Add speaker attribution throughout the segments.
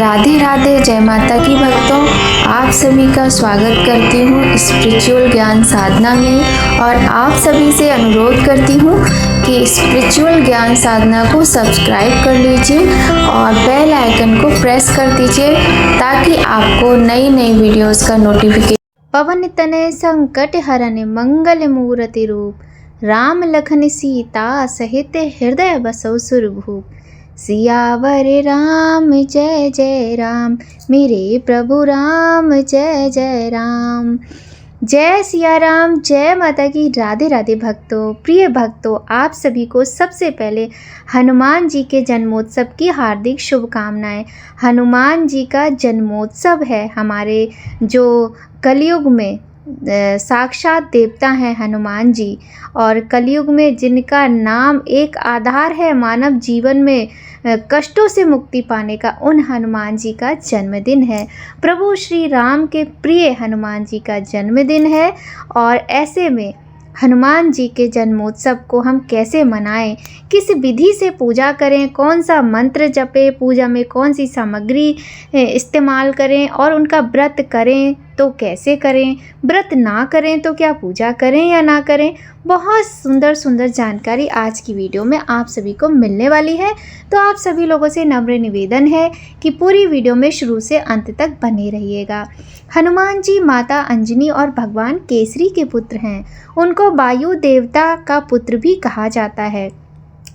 Speaker 1: राधे राधे, जय माता की भक्तों। आप सभी का स्वागत करती हूँ स्पिरिचुअल ज्ञान साधना में और आप सभी से अनुरोध करती हूँ कि स्पिरिचुअल ज्ञान साधना को सब्सक्राइब कर लीजिए और बेल आइकन को प्रेस कर दीजिए ताकि आपको नई नई वीडियोस का नोटिफिकेशन। पवन तनय संकट हरन मंगल मूर्ति रूप, राम लखन सीता सहित हृदय बसौ सुरभूप। सियावर राम जय जय राम, मेरे प्रभु राम जय जय राम। जय सिया राम, जय माता की। राधे राधे भक्तों, प्रिय भक्तों, आप सभी को सबसे पहले हनुमान जी के जन्मोत्सव की हार्दिक शुभकामनाएं। हनुमान जी का जन्मोत्सव है हमारे जो कलयुग में साक्षात देवता हैं हनुमान जी, और कलयुग में जिनका नाम एक आधार है मानव जीवन में कष्टों से मुक्ति पाने का, उन हनुमान जी का जन्मदिन है। प्रभु श्री राम के प्रिय हनुमान जी का जन्मदिन है और ऐसे में हनुमान जी के जन्मोत्सव को हम कैसे मनाएं, किस विधि से पूजा करें, कौन सा मंत्र जपें, पूजा में कौन सी सामग्री इस्तेमाल करें और उनका व्रत करें तो कैसे करें, व्रत ना करें तो क्या पूजा करें या ना करें, बहुत सुंदर सुंदर जानकारी आज की वीडियो में आप सभी को मिलने वाली है। तो आप सभी लोगों से नम्र निवेदन है कि पूरी वीडियो में शुरू से अंत तक बने रहिएगा। हनुमान जी माता अंजनी और भगवान केसरी के पुत्र हैं। उनको वायु देवता का पुत्र भी कहा जाता है।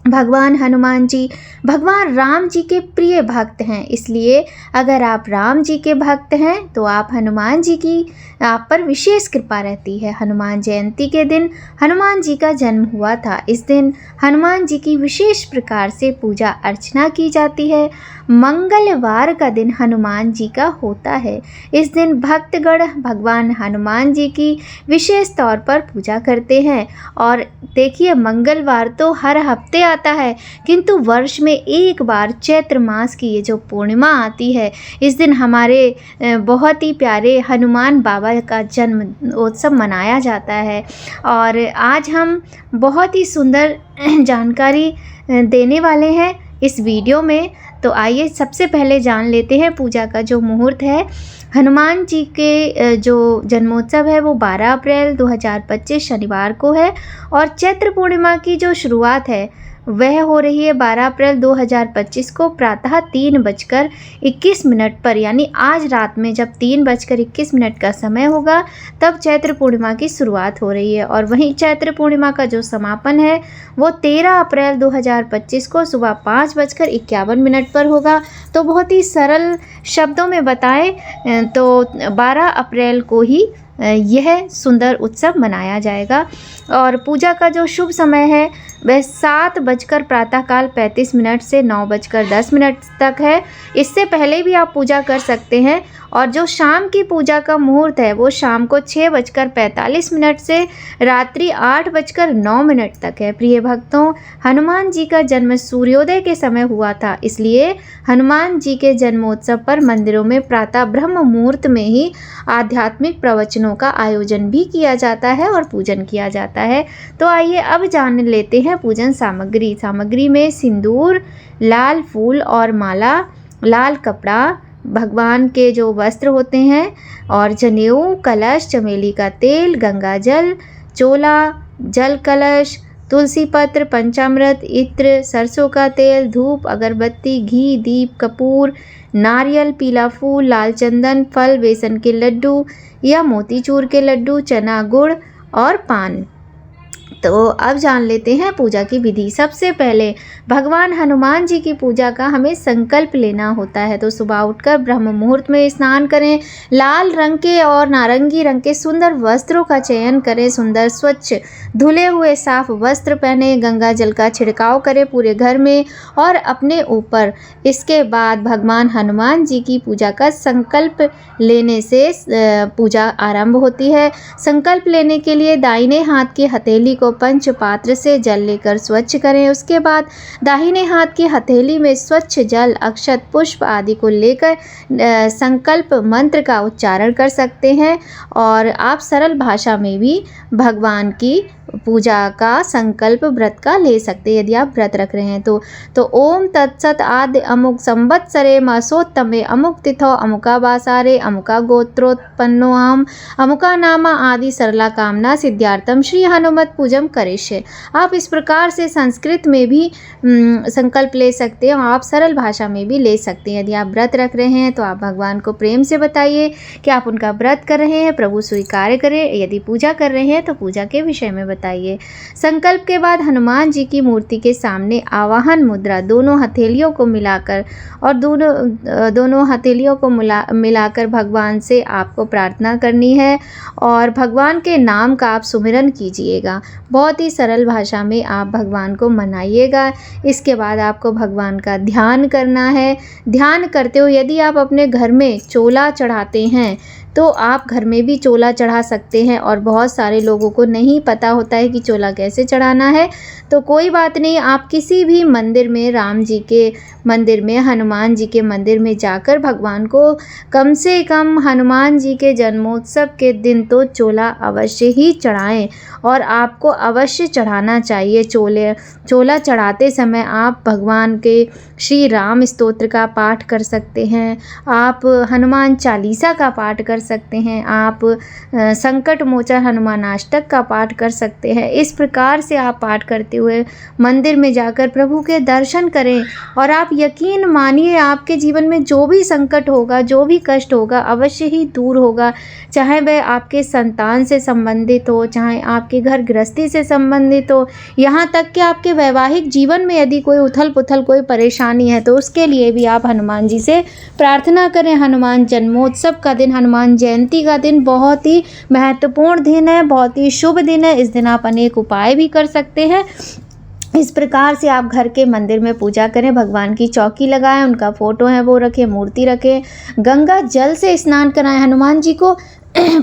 Speaker 1: भगवान हनुमान जी भगवान राम जी के प्रिय भक्त हैं, इसलिए अगर आप राम जी के भक्त हैं तो आप हनुमान जी की आप पर विशेष कृपा रहती है। हनुमान जयंती के दिन हनुमान जी का जन्म हुआ था। इस दिन हनुमान जी की विशेष प्रकार से पूजा अर्चना की जाती है। मंगलवार का दिन हनुमान जी का होता है। इस दिन भक्तगण भगवान हनुमान जी की विशेष तौर पर पूजा करते हैं। और देखिए, मंगलवार तो हर हफ्ते आता है, किंतु वर्ष में एक बार चैत्र मास की ये जो पूर्णिमा आती है, इस दिन हमारे बहुत ही प्यारे हनुमान बाबा का जन्म उत्सव मनाया जाता है। और आज हम बहुत ही सुंदर जानकारी देने वाले हैं इस वीडियो में। तो आइए सबसे पहले जान लेते हैं पूजा का जो मुहूर्त है। हनुमान जी के जो जन्मोत्सव है वो 12 अप्रैल 2025 शनिवार को है और चैत्र पूर्णिमा की जो शुरुआत है वह हो रही है 12 अप्रैल 2025 को प्रातः 3:21 पर, यानी आज रात में जब 3:21 का समय होगा तब चैत्र पूर्णिमा की शुरुआत हो रही है। और वहीं चैत्र पूर्णिमा का जो समापन है वो 13 अप्रैल 2025 को सुबह 5:51 पर होगा। तो बहुत ही सरल शब्दों में बताएं तो 12 अप्रैल को ही यह सुंदर उत्सव मनाया जाएगा। और पूजा का जो शुभ समय है वह 7 प्रातःकाल 35 से 9:10 तक है। इससे पहले भी आप पूजा कर सकते हैं। और जो शाम की पूजा का मुहूर्त है वो शाम को 6:45 से रात्रि 8:09 तक है। प्रिय भक्तों, हनुमान जी का जन्म सूर्योदय के समय हुआ था, इसलिए हनुमान जी के जन्मोत्सव पर मंदिरों में प्रातः ब्रह्म मुहूर्त में ही आध्यात्मिक प्रवचनों का आयोजन भी किया जाता है और पूजन किया जाता है। तो आइए अब जान लेते हैं पूजन सामग्री। सामग्री में सिंदूर, लाल फूल और माला, लाल कपड़ा, भगवान के जो वस्त्र होते हैं और जनेऊ, कलश, चमेली का तेल, गंगा जल, चोला, जल कलश, तुलसी पत्र, पंचामृत, इत्र, सरसों का तेल, धूप, अगरबत्ती, घी, दीप, कपूर, नारियल, पीला फूल, लाल चंदन, फल, बेसन के लड्डू या मोतीचूर के लड्डू, चना, गुड़ और पान। तो अब जान लेते हैं पूजा की विधि। सबसे पहले भगवान हनुमान जी की पूजा का हमें संकल्प लेना होता है। तो सुबह उठकर ब्रह्म मुहूर्त में स्नान करें, लाल रंग के और नारंगी रंग के सुंदर वस्त्रों का चयन करें, सुंदर स्वच्छ धुले हुए साफ वस्त्र पहने, गंगा जल का छिड़काव करें पूरे घर में और अपने ऊपर। इसके बाद भगवान हनुमान जी की पूजा का संकल्प लेने से पूजा आरंभ होती है। संकल्प लेने के लिए दाहिने हाथ की हथेली को पंच पात्र से जल लेकर स्वच्छ करें। उसके बाद दाहिने हाथ की हथेली में स्वच्छ जल, अक्षत, पुष्प आदि को लेकर संकल्प मंत्र का उच्चारण कर सकते हैं। और आप सरल भाषा में भी भगवान की पूजा का संकल्प व्रत का ले सकते हैं यदि आप व्रत रख रहे हैं तो ओम तत्सत आद्य अमुक संवत्सरे मासोत्तमे अमुक तिथौ अमुका वासारे अमुका गोत्रोत्पन्नोऽहम् अमुका नामा आदि सरला कामना सिद्ध्यार्थम श्री हनुमत पूजम करिष्ये। आप इस प्रकार से संस्कृत में भी संकल्प ले सकते हैं, आप सरल भाषा में भी ले सकते हैं। यदि आप व्रत रख रहे हैं तो आप भगवान को प्रेम से बताइए कि आप उनका व्रत कर रहे हैं, प्रभु स्वीकार करें। यदि पूजा कर रहे हैं तो पूजा के विषय में बताइए। संकल्प के बाद हनुमान जी की मूर्ति के सामने आवाहन मुद्रा दोनों हथेलियों को मिलाकर और दोनों हथेलियों को मिलाकर भगवान से आपको प्रार्थना करनी है और भगवान के नाम का आप सुमिरन कीजिएगा। बहुत ही सरल भाषा में आप भगवान को मनाइएगा। इसके बाद आपको भगवान का ध्यान करना है। ध्यान करते हो यदि आप अपने घर में चोला चढ़ाते हैं तो आप घर में भी चोला चढ़ा सकते हैं और बहुत सारे लोगों को नहीं पता होता है कि चोला कैसे चढ़ाना है, तो कोई बात नहीं, आप किसी भी मंदिर में, राम जी के मंदिर में, हनुमान जी के मंदिर में जाकर भगवान को कम से कम हनुमान जी के जन्मोत्सव के दिन तो चोला अवश्य ही चढ़ाएं और आपको अवश्य चढ़ाना चाहिए। चोला चढ़ाते समय आप भगवान के श्री राम स्तोत्र का पाठ कर सकते हैं, आप हनुमान चालीसा का पाठ कर सकते हैं, आप संकट मोचन हनुमानाष्टक का पाठ कर सकते हैं। इस प्रकार से आप पाठ करते हुए मंदिर में जाकर प्रभु के दर्शन करें और आप यकीन मानिए आपके जीवन में जो भी संकट होगा, जो भी कष्ट होगा, अवश्य ही दूर होगा। चाहे वह आपके संतान से संबंधित हो, चाहे आपके घर गृहस्थी से संबंधित हो, यहाँ तक कि आपके वैवाहिक जीवन में यदि कोई उथल पुथल, कोई परेशानी है तो उसके लिए भी आप हनुमान जी से प्रार्थना करें। हनुमान जन्मोत्सव का दिन, हनुमान जयंती का दिन बहुत ही महत्वपूर्ण दिन है, बहुत ही शुभ दिन है। इस दिन आप अनेक उपाय भी कर सकते हैं। इस प्रकार से आप घर के मंदिर में पूजा करें, भगवान की चौकी लगाएं, उनका फोटो है वो रखें, मूर्ति रखें, गंगा जल से स्नान कराएं। हनुमान जी को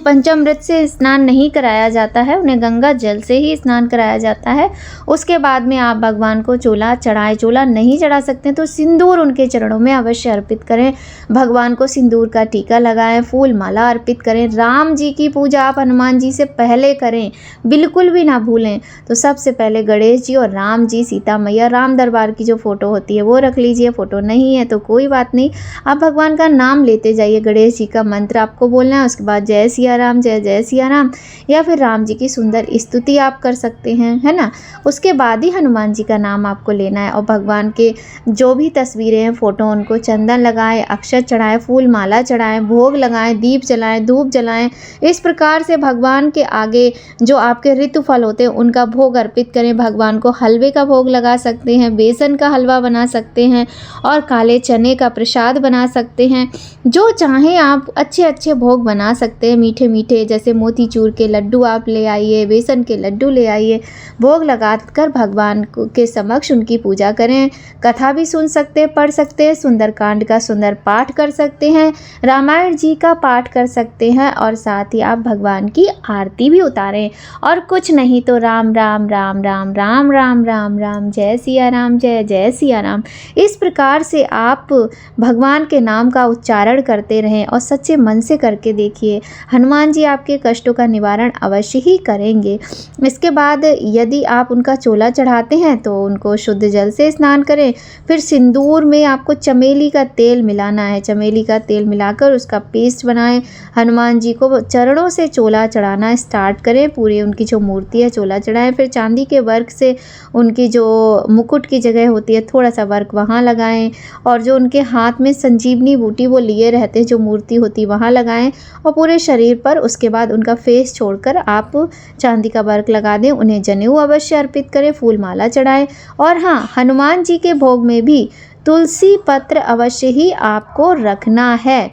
Speaker 1: पंचामृत से स्नान नहीं कराया जाता है, उन्हें गंगा जल से ही स्नान कराया जाता है। उसके बाद में आप भगवान को चोला चढ़ाएं। चोला नहीं चढ़ा सकते तो सिंदूर उनके चरणों में अवश्य अर्पित करें, भगवान को सिंदूर का टीका लगाएं, फूल माला अर्पित करें। राम जी की पूजा आप हनुमान जी से पहले करें, बिल्कुल भी ना भूलें। तो सबसे पहले गणेश जी और राम जी, सीता मैया, राम दरबार की जो फ़ोटो होती है वो रख लीजिए। फ़ोटो नहीं है तो कोई बात नहीं, आप भगवान का नाम लेते जाइए, गणेश जी का मंत्र आपको बोलना है। उसके बाद जय सिया राम, जय जय सिया राम, या फिर राम जी की सुंदर स्तुति आप कर सकते हैं, है ना। उसके बाद ही हनुमान जी का नाम आपको लेना है और भगवान के जो भी तस्वीरें हैं, फ़ोटो, उनको चंदन लगाएं, अक्षत चढ़ाएं, फूल माला चढ़ाएं, भोग लगाएं, दीप जलाएं, धूप जलाएं। इस प्रकार से भगवान के आगे जो आपके ऋतु फल होते हैं उनका भोग अर्पित करें। भगवान को हलवे का भोग लगा सकते हैं, बेसन का हलवा बना सकते हैं और काले चने का प्रसाद बना सकते हैं। जो चाहें आप अच्छे अच्छे भोग बना सकते हैं, मीठे मीठे, जैसे मोतीचूर के लड्डू आप ले आइए, बेसन के लड्डू ले आइए, भोग लगाकर भगवान के समक्ष उनकी पूजा करें। कथा भी सुन सकते हैं, पढ़ सकते हैं, सुंदरकांड का सुंदर पाठ कर सकते हैं, रामायण जी का पाठ कर सकते हैं और साथ ही आप भगवान की आरती भी उतारें। और कुछ नहीं तो राम राम राम राम राम राम राम राम, जय सिया राम, जय जय सिया राम। इस प्रकार से आप भगवान के नाम का उच्चारण करते रहें और सच्चे मन से करके देखिए, हनुमान जी आपके कष्टों का निवारण अवश्य ही करेंगे। इसके बाद यदि आप उनका चोला चढ़ाते हैं तो उनको शुद्ध जल से स्नान करें। फिर सिंदूर में आपको चमेली का तेल मिलाना है, चमेली का तेल मिलाकर उसका पेस्ट बनाएं। हनुमान जी को चरणों से चोला चढ़ाना स्टार्ट करें, पूरी उनकी जो मूर्ति है चोला चढ़ाएं। फिर चांदी के वर्क से उनकी जो मुकुट की जगह होती है थोड़ा सा वर्क वहाँ लगाएं और जो उनके हाथ में संजीवनी बूटी वो लिए रहते हैं, जो मूर्ति होती वहाँ लगाएं और पूरे शरीर पर उसके बाद उनका फेस छोड़कर आप चांदी का वर्क लगा दें। उन्हें जनेऊ अवश्य अर्पित करें, फूल माला चढ़ाएं। और हाँ, हनुमान जी के भोग में भी तुलसी पत्र अवश्य ही आपको रखना है।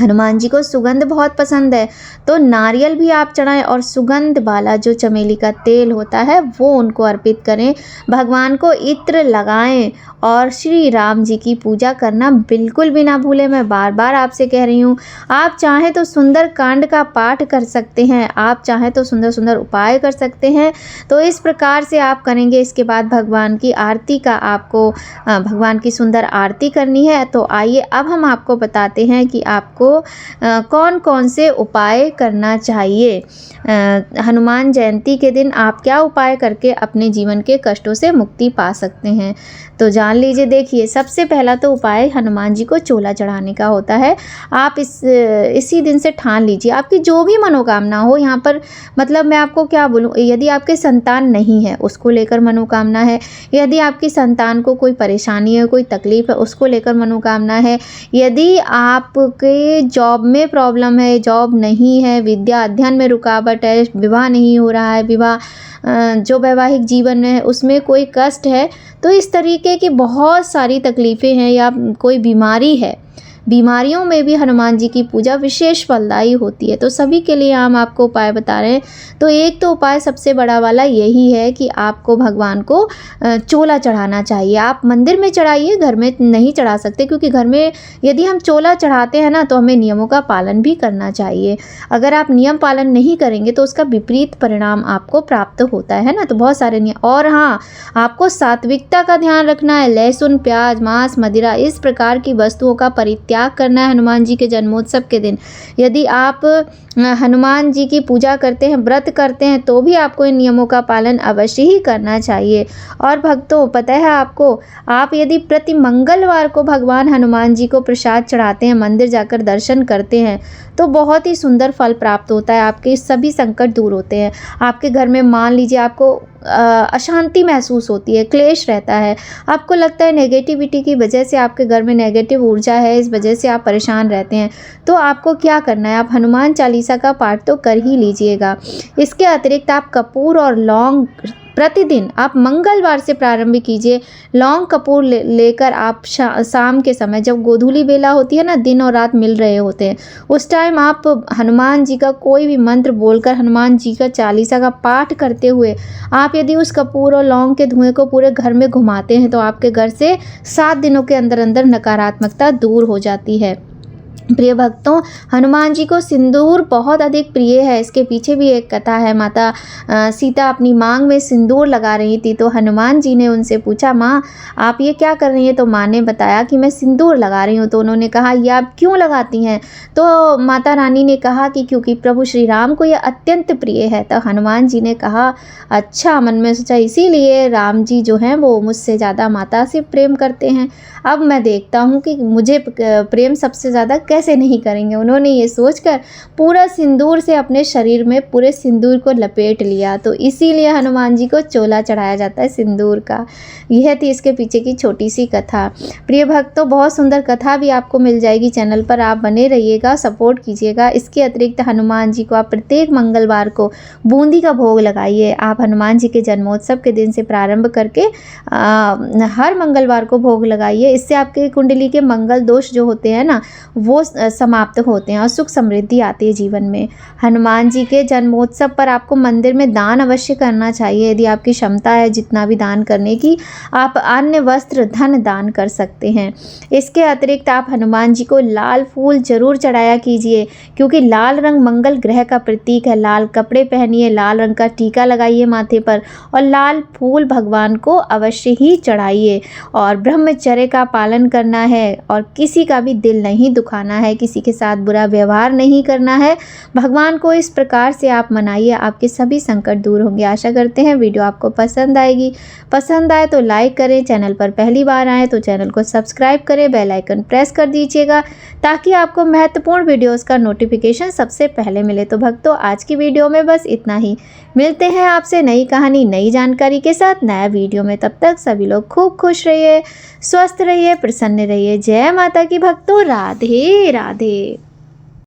Speaker 1: हनुमान जी को सुगंध बहुत पसंद है तो नारियल भी आप चढ़ाएं और सुगंध वाला जो चमेली का तेल होता है वो उनको अर्पित करें। भगवान को इत्र लगाएं और श्री राम जी की पूजा करना बिल्कुल भी ना भूलें। मैं बार बार आपसे कह रही हूँ, आप चाहें तो सुंदर कांड का पाठ कर सकते हैं, आप चाहें तो सुंदर सुंदर उपाय कर सकते हैं। तो इस प्रकार से आप करेंगे। इसके बाद भगवान की आरती का आपको भगवान की सुंदर आरती करनी है। तो आइए अब हम आपको बताते हैं कि आपको आपको कौन कौन से उपाय करना चाहिए। हनुमान जयंती के दिन आप क्या उपाय करके अपने जीवन के कष्टों से मुक्ति पा सकते हैं, तो जान लीजिए। देखिए, सबसे पहला तो उपाय हनुमान जी को चोला चढ़ाने का होता है। आप इसी दिन से ठान लीजिए, आपकी जो भी मनोकामना हो। यहाँ पर मतलब मैं आपको क्या बोलूँ, यदि आपके संतान नहीं है उसको लेकर मनोकामना है, यदि आपकी संतान को कोई परेशानी है, कोई तकलीफ है, उसको लेकर मनोकामना है, यदि आपके जॉब में प्रॉब्लम है, जॉब नहीं है, विद्या अध्ययन में रुकावट है, विवाह नहीं हो रहा है, जो वैवाहिक जीवन में है उसमें कोई कष्ट है, तो इस तरीके की बहुत सारी तकलीफ़ें हैं, या कोई बीमारी है, बीमारियों में भी हनुमान जी की पूजा विशेष फलदायी होती है। तो सभी के लिए हम आपको उपाय बता रहे हैं। तो एक तो उपाय सबसे बड़ा वाला यही है कि आपको भगवान को चोला चढ़ाना चाहिए। आप मंदिर में चढ़ाइए, घर में नहीं चढ़ा सकते, क्योंकि घर में यदि हम चोला चढ़ाते हैं ना, तो हमें नियमों का पालन भी करना चाहिए। अगर आप नियम पालन नहीं करेंगे तो उसका विपरीत परिणाम आपको प्राप्त होता है ना। तो बहुत सारे नियम, और हाँ, आपको सात्विकता का ध्यान रखना है। लहसुन, प्याज, मांस, मदिरा, इस प्रकार की वस्तुओं का त्याग करना है हनुमान जी के जन्मोत्सव के दिन। यदि आप हनुमान जी की पूजा करते हैं, व्रत करते हैं, तो भी आपको इन नियमों का पालन अवश्य ही करना चाहिए। और भक्तों, पता है आपको, आप यदि प्रति मंगलवार को भगवान हनुमान जी को प्रसाद चढ़ाते हैं, मंदिर जाकर दर्शन करते हैं, तो बहुत ही सुंदर फल प्राप्त होता है। आपके सभी संकट दूर होते हैं। आपके घर में मान लीजिए आपको अशांति महसूस होती है, क्लेश रहता है, आपको लगता है नेगेटिविटी की वजह से आपके घर में नेगेटिव ऊर्जा है, इस वजह से आप परेशान रहते हैं, तो आपको क्या करना है, आप हनुमान चालीसा का पाठ तो कर ही लीजिएगा। इसके अतिरिक्त आप कपूर और लौंग प्रतिदिन, आप मंगलवार से प्रारंभ कीजिए। लौंग कपूर लेकर आप शाम के समय, जब गोधूली बेला होती है ना, दिन और रात मिल रहे होते हैं, उस टाइम आप हनुमान जी का कोई भी मंत्र बोलकर, हनुमान जी का चालीसा का पाठ करते हुए आप यदि उस कपूर और लौंग के धुएं को पूरे घर में घुमाते हैं, तो आपके घर से 7 दिनों के अंदर अंदर नकारात्मकता दूर हो जाती है। प्रिय भक्तों, हनुमान जी को सिंदूर बहुत अधिक प्रिय है। इसके पीछे भी एक कथा है। माता सीता अपनी मांग में सिंदूर लगा रही थी, तो हनुमान जी ने उनसे पूछा, माँ आप ये क्या कर रही हैं? तो माँ ने बताया कि मैं सिंदूर लगा रही हूँ। तो उन्होंने कहा, ये आप क्यों लगाती हैं? तो माता रानी ने कहा कि क्योंकि प्रभु श्री राम को यह अत्यंत प्रिय है। तो हनुमान जी ने कहा, अच्छा, मन में सोचा इसीलिए राम जी जो हैं वो मुझसे ज़्यादा माता से प्रेम करते हैं। अब मैं देखता हूँ कि मुझे प्रेम सबसे ज़्यादा कैसे नहीं करेंगे। उन्होंने ये सोचकर पूरा सिंदूर से अपने शरीर में पूरे सिंदूर को लपेट लिया। तो इसीलिए हनुमान जी को चोला चढ़ाया जाता है सिंदूर का। यह थी इसके पीछे की छोटी सी कथा। प्रिय भक्तों, बहुत सुंदर कथा भी आपको मिल जाएगी चैनल पर, आप बने रहिएगा, सपोर्ट कीजिएगा। इसके अतिरिक्त हनुमान जी को आप प्रत्येक मंगलवार को बूंदी का भोग लगाइए। आप हनुमान जी के जन्मोत्सव के दिन से प्रारंभ करके हर मंगलवार को भोग लगाइए। इससे आपके कुंडली के मंगल दोष जो होते हैं ना, वो समाप्त होते हैं और सुख समृद्धि आती है जीवन में। हनुमान जी के जन्मोत्सव पर आपको मंदिर में दान अवश्य करना चाहिए। यदि आपकी क्षमता है जितना भी दान करने की, आप अन्य वस्त्र, धन दान कर सकते हैं। इसके अतिरिक्त आप हनुमान जी को लाल फूल जरूर चढ़ाया कीजिए, क्योंकि लाल रंग मंगल ग्रह का प्रतीक है। लाल कपड़े पहनिए, लाल रंग का टीका लगाइए माथे पर, और लाल फूल भगवान को अवश्य ही चढ़ाइए। और ब्रह्मचर्य का पालन करना है, और किसी का भी दिल नहीं दुखाना है, किसी के साथ बुरा व्यवहार नहीं करना है। भगवान को इस प्रकार से आप मनाइए, आपके सभी संकट दूर होंगे। आशा करते हैं वीडियो आपको पसंद आएगी। पसंद आए तो लाइक करें, चैनल पर पहली बार आए तो चैनल को सब्सक्राइब करें, बेल आइकन प्रेस कर दीजिएगा, ताकि आपको महत्वपूर्ण वीडियोस का नोटिफिकेशन सबसे पहले मिले। तो भक्तों, आज की वीडियो में बस इतना ही। मिलते हैं आपसे नई कहानी, नई जानकारी के साथ नया वीडियो में। तब तक सभी लोग खूब खुश रहिए, स्वस्थ रहिए, प्रसन्न रहिए। जय माता की भक्तों, राधे राधे।